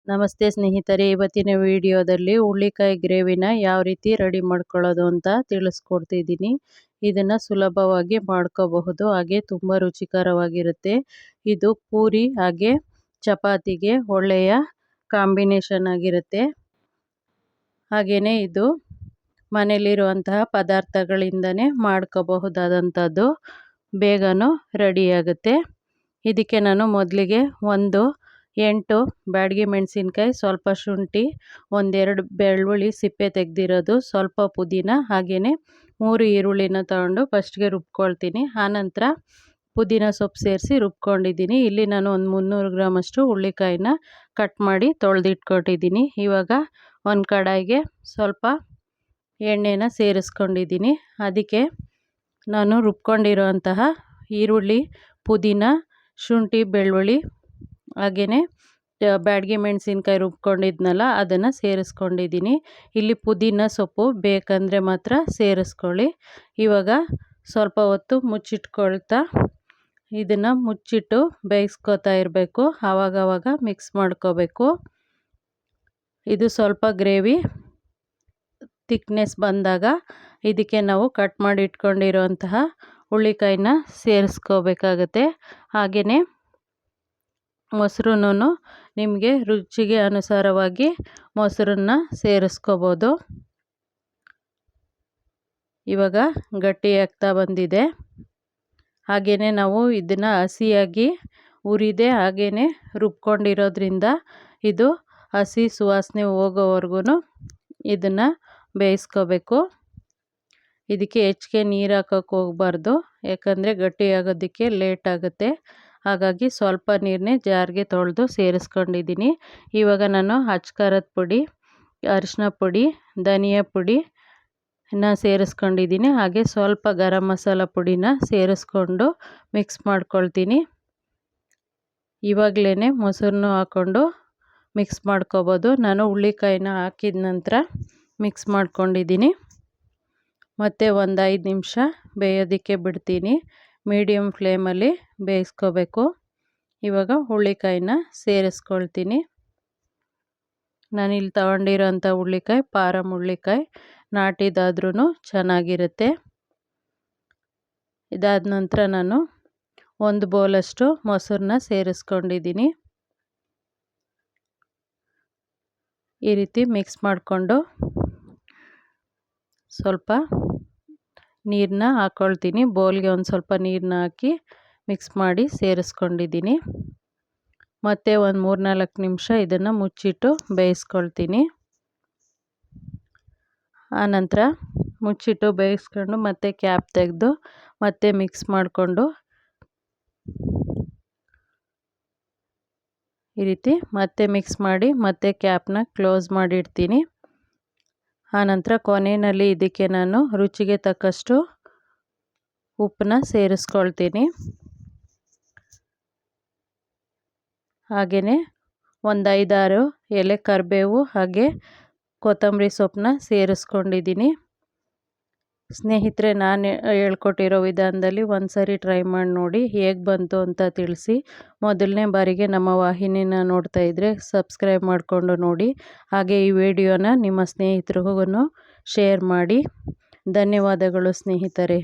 ನಮಸ್ತೆ ಸ್ನೇಹಿತರೆ, ಇವತ್ತಿನ ವಿಡಿಯೋದಲ್ಲಿ ಹುಳ್ಳಿಕಾಯಿ ಗ್ರೇವಿನ ಯಾವ ರೀತಿ ರೆಡಿ ಮಾಡ್ಕೊಳ್ಳೋದು ಅಂತ ತಿಳಿಸ್ಕೊಡ್ತಿದ್ದೀನಿ. ಇದನ್ನು ಸುಲಭವಾಗಿ ಮಾಡ್ಕೋಬಹುದು, ಹಾಗೆ ತುಂಬ ರುಚಿಕರವಾಗಿರುತ್ತೆ. ಇದು ಪೂರಿ ಹಾಗೆ ಚಪಾತಿಗೆ ಒಳ್ಳೆಯ ಕಾಂಬಿನೇಷನ್ ಆಗಿರುತ್ತೆ. ಹಾಗೆಯೇ ಇದು ಮನೆಯಲ್ಲಿರುವಂತಹ ಪದಾರ್ಥಗಳಿಂದನೇ ಮಾಡ್ಕೋಬಹುದಾದಂಥದ್ದು, ಬೇಗನೂ ರೆಡಿಯಾಗುತ್ತೆ. ಇದಕ್ಕೆ ನಾನು ಮೊದಲಿಗೆ 8 ಬ್ಯಾಡಗಿ ಮೆಣಸಿನ್ಕಾಯಿ, ಸ್ವಲ್ಪ ಶುಂಠಿ, ಒಂದೆರಡು ಬೆಳ್ಳುಳ್ಳಿ ಸಿಪ್ಪೆ ತೆಗೆದಿರೋದು, ಸ್ವಲ್ಪ ಪುದೀನ, ಹಾಗೆಯೇ 3 ಈರುಳ್ಳಿನ ತಗೊಂಡು ಫಸ್ಟ್ಗೆ ರುಬ್ಕೊಳ್ತೀನಿ. ಆನಂತರ ಪುದೀನ ಸೊಪ್ಪು ಸೇರಿಸಿ ರುಬ್ಕೊಂಡಿದ್ದೀನಿ. ಇಲ್ಲಿ ನಾನು ಒಂದು 300 ಗ್ರಾಮಷ್ಟು ಹುಳ್ಳಿಕಾಯಿನ ಕಟ್ ಮಾಡಿ ತೊಳೆದಿಟ್ಕೊಂಡಿದ್ದೀನಿ. ಇವಾಗ ಒಂದು ಕಡಾಯಿಗೆ ಸ್ವಲ್ಪ ಎಣ್ಣೆನ ಸೇರಿಸ್ಕೊಂಡಿದ್ದೀನಿ. ಅದಕ್ಕೆ ನಾನು ರುಬ್ಕೊಂಡಿರೋಂತಹ ಈರುಳ್ಳಿ, ಪುದೀನ, ಶುಂಠಿ, ಬೆಳ್ಳುಳ್ಳಿ ಹಾಗೆಯೇ ಬ್ಯಾಡಗಿ ಮೆಣಸಿನ್ಕಾಯಿ ರುಬ್ಕೊಂಡಿದ್ನಲ್ಲ ಅದನ್ನು ಸೇರಿಸ್ಕೊಂಡಿದ್ದೀನಿ. ಇಲ್ಲಿ ಪುದೀನ ಸೊಪ್ಪು ಬೇಕಂದರೆ ಮಾತ್ರ ಸೇರಿಸ್ಕೊಳ್ಳಿ. ಇವಾಗ ಸ್ವಲ್ಪ ಹೊತ್ತು ಮುಚ್ಚಿಟ್ಕೊಳ್ತಾ ಇದನ್ನು ಮುಚ್ಚಿಟ್ಟು ಬೇಯಿಸ್ಕೊತಾ ಇರಬೇಕು. ಆವಾಗವಾಗ ಮಿಕ್ಸ್ ಮಾಡ್ಕೋಬೇಕು. ಇದು ಸ್ವಲ್ಪ ಗ್ರೇವಿ ಥಿಕ್ನೆಸ್ ಬಂದಾಗ ಇದಕ್ಕೆ ನಾವು ಕಟ್ ಮಾಡಿ ಇಟ್ಕೊಂಡಿರೋಂತಹ ಹುಳ್ಳಿಕಾಯಿನ ಸೇರಿಸ್ಕೋಬೇಕಾಗತ್ತೆ. ಹಾಗೆಯೇ ಮೊಸರನ್ನು ನಿಮಗೆ ರುಚಿಗೆ ಅನುಸಾರವಾಗಿ ಮೊಸರನ್ನ ಸೇರಿಸ್ಕೋಬೋದು. ಇವಾಗ ಗಟ್ಟಿಯಾಗ್ತಾ ಬಂದಿದೆ. ಹಾಗೆಯೇ ನಾವು ಇದನ್ನು ಹಸಿಯಾಗಿ ಉರಿದೆ ಹಾಗೆಯೇ ರುಬ್ಕೊಂಡಿರೋದ್ರಿಂದ ಇದು ಹಸಿ ಸುವಾಸನೆ ಹೋಗೋವರೆಗೂ ಇದನ್ನು ಬೇಯಿಸ್ಕೋಬೇಕು. ಇದಕ್ಕೆ ಹೆಚ್ಚಿಗೆ ನೀರು ಹಾಕೋಕ್ಕೆ ಹೋಗಬಾರ್ದು, ಯಾಕಂದರೆ ಗಟ್ಟಿಯಾಗೋದಕ್ಕೆ ಲೇಟ್ ಆಗುತ್ತೆ. ಹಾಗಾಗಿ ಸ್ವಲ್ಪ ನೀರನ್ನೇ ಜಾರಿಗೆ ತೊಳೆದು ಸೇರಿಸ್ಕೊಂಡಿದ್ದೀನಿ. ಇವಾಗ ನಾನು ಅಚ್ಕಾರದ ಪುಡಿ, ಅರಿಶಿನ ಪುಡಿ, ಧನಿಯಾ ಪುಡಿನ ಸೇರಿಸ್ಕೊಂಡಿದ್ದೀನಿ. ಹಾಗೆ ಸ್ವಲ್ಪ ಗರಂ ಮಸಾಲ ಪುಡಿನ ಸೇರಿಸ್ಕೊಂಡು ಮಿಕ್ಸ್ ಮಾಡ್ಕೊಳ್ತೀನಿ. ಇವಾಗಲೇ ಮೊಸರನ್ನು ಹಾಕ್ಕೊಂಡು ಮಿಕ್ಸ್ ಮಾಡ್ಕೋಬೋದು. ನಾನು ಹುಳ್ಳಿಕಾಯಿನ ಹಾಕಿದ ನಂತರ ಮಿಕ್ಸ್ ಮಾಡ್ಕೊಂಡಿದ್ದೀನಿ. ಮತ್ತು ಒಂದು 5 ನಿಮಿಷ ಬೇಯೋದಕ್ಕೆ ಬಿಡ್ತೀನಿ. ಮೀಡಿಯಮ್ ಫ್ಲೇಮಲ್ಲಿ ಬೇಯಿಸ್ಕೋಬೇಕು. ಇವಾಗ ಹುಳ್ಳಿಕಾಯಿನ ಸೇರಿಸ್ಕೊಳ್ತೀನಿ. ನಾನಿಲ್ಲಿ ತಗೊಂಡಿರೋಂಥ ಹುಳ್ಳಿಕಾಯಿ ಪಾರಮ್ ಹುಳ್ಳಿಕಾಯಿ, ನಾಟಿದಾದ್ರೂ ಚೆನ್ನಾಗಿರುತ್ತೆ. ಇದಾದ ನಂತರ ನಾನು 1 ಬೌಲಷ್ಟು ಮೊಸರನ್ನ ಸೇರಿಸ್ಕೊಂಡಿದ್ದೀನಿ. ಈ ರೀತಿ ಮಿಕ್ಸ್ ಮಾಡಿಕೊಂಡು ಸ್ವಲ್ಪ ನೀರನ್ನ ಹಾಕ್ಕೊಳ್ತೀನಿ. ಬೌಲ್ಗೆ ಒಂದು ಸ್ವಲ್ಪ ನೀರನ್ನ ಹಾಕಿ ಮಿಕ್ಸ್ ಮಾಡಿ ಸೇರಿಸ್ಕೊಂಡಿದ್ದೀನಿ. ಮತ್ತು ಒಂದು 3-4 ನಿಮಿಷ ಇದನ್ನು ಮುಚ್ಚಿಟ್ಟು ಬೇಯಿಸ್ಕೊಳ್ತೀನಿ. ಆನಂತರ ಮುಚ್ಚಿಟ್ಟು ಬೇಯಿಸ್ಕೊಂಡು ಮತ್ತೆ ಕ್ಯಾಪ್ ತೆಗೆದು ಮತ್ತೆ ಮಿಕ್ಸ್ ಮಾಡಿಕೊಂಡು ಈ ರೀತಿ ಮತ್ತೆ ಮಿಕ್ಸ್ ಮಾಡಿ ಮತ್ತೆ ಕ್ಯಾಪ್ನ ಕ್ಲೋಸ್ ಮಾಡಿಡ್ತೀನಿ. ಆನಂತರ ಕೊನೆಯಲ್ಲಿ ಇದಕ್ಕೆ ನಾನು ರುಚಿಗೆ ತಕ್ಕಷ್ಟು ಉಪ್ಪನ್ನ ಸೇರಿಸ್ಕೊಳ್ತೀನಿ. ಹಾಗೆಯೇ ಒಂದು 5-6 ಎಲೆ ಕರಿಬೇವು ಹಾಗೆ ಕೊತ್ತಂಬರಿ ಸೊಪ್ಪನ್ನ ಸೇರಿಸ್ಕೊಂಡಿದ್ದೀನಿ. ಸ್ನೇಹಿತರೆ, ನಾನು ಹೇಳ್ಕೊಟ್ಟಿರೋ ವಿಧಾನದಲ್ಲಿ ಒಂದು ಸರಿ ಟ್ರೈ ಮಾಡಿ ನೋಡಿ, ಹೇಗೆ ಬಂತು ಅಂತ ತಿಳಿಸಿ. ಮೊದಲನೇ ಬಾರಿಗೆ ನಮ್ಮ ವಾಹಿನಿನ ನೋಡ್ತಾ ಇದ್ದರೆ ಸಬ್ಸ್ಕ್ರೈಬ್ ಮಾಡಿಕೊಂಡು ನೋಡಿ. ಹಾಗೆ ಈ ವಿಡಿಯೋನ ನಿಮ್ಮ ಸ್ನೇಹಿತರಿಗೂ ಶೇರ್ ಮಾಡಿ. ಧನ್ಯವಾದಗಳು ಸ್ನೇಹಿತರೆ.